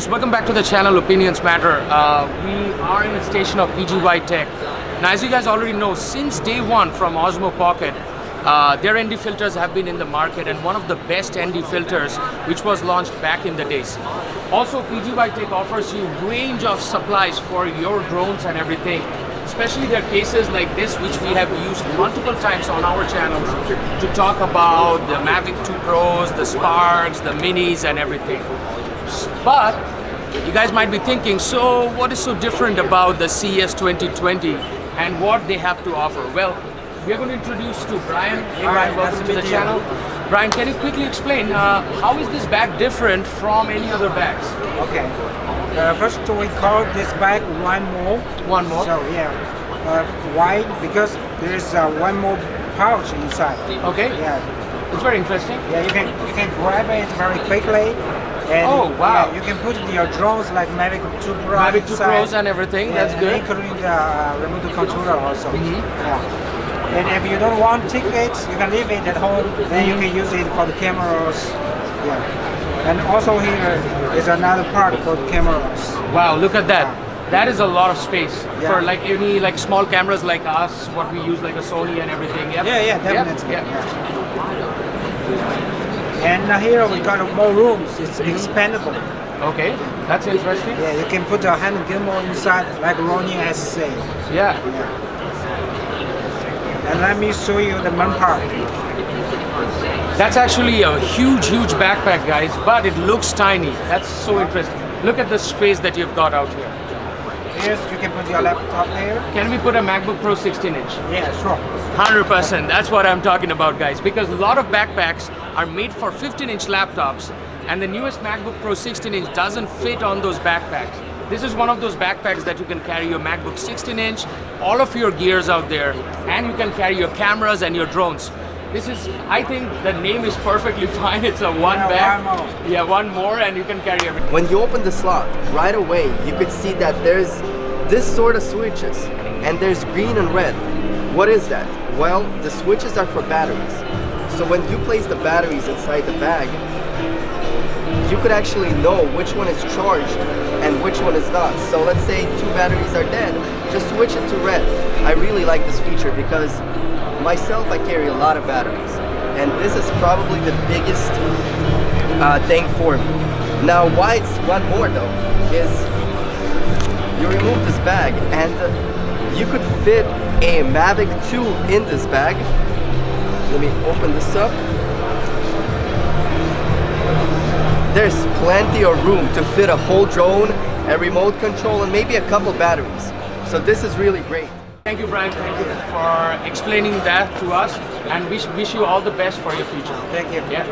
guys, welcome back to the channel Opinions Matter. We are in a station of Pgytech. Now, as you guys already know, since day one from Osmo Pocket, their ND filters have been in the market, and one of the best ND filters which was launched back in the days. Also, Pgytech offers you range of supplies for your drones and everything. Especially their cases like this, which we have used multiple times on our channels to talk about the Mavic 2 Pros, the Sparks, the Minis and everything. But you guys might be thinking, so what is so different about the CES 2020 and what they have to offer? Well, we are going to introduce to Brian. Hey Brian, welcome to the channel. Brian, can you quickly explain how is this bag different from any other bags? Okay. First, we call this bag One More. One More. So yeah, why? Because there is one more pouch inside. Okay. Yeah. It's very interesting. Yeah, you can grab it very quickly. And oh wow! Yeah, you can put your drones like Mavic 2 Pro, Mavic 2 Pros and everything. Yeah, that's good. Including the remote controller also. Yeah. And if you don't want tickets, you can leave it at home. Then you can use it for the cameras. Yeah. And also here is another part for the cameras. Wow! Look at that. That is a lot of space for like any small cameras like us. What we use like a Sony and everything. Yep. Yeah, definitely. Yep. And here we got more rooms. It's expandable. Okay, that's interesting. Yeah, you can put a hand gimbal inside, like Ronnie has said. Yeah. And let me show you the main part. That's actually a huge backpack, guys, but it looks tiny. That's so interesting. Look at the space that you've got out here. Yes, you can put your laptop there. Can we put a MacBook Pro 16-inch? Yeah, sure. 100%. That's what I'm talking about, guys. Because a lot of backpacks are made for 15-inch laptops, and the newest MacBook Pro 16-inch doesn't fit on those backpacks. This is one of those backpacks that you can carry your MacBook 16-inch, all of your gears out there, and you can carry your cameras and your drones. This is, I think the name is perfectly fine. It's a one bag. One more. Yeah, one more, and you can carry everything. When you open the slot, right away, you could see that there's this sort of switches, and there's green and red. What is that? Well, the switches are for batteries. So when you place the batteries inside the bag, you could actually know which one is charged and which one is not. So let's say 2 batteries are dead, just switch it to red. I really like this feature because myself, I carry a lot of batteries, and this is probably the biggest thing for me. Now, why it's one more though, is you remove this bag and you could fit a Mavic 2 in this bag. Let me open this up. There's plenty of room to fit a whole drone, a remote control, and maybe a couple batteries. So this is really great. Thank you, Brian. Thank you for explaining that to us, and wish you all the best for your future. Thank you. Yeah.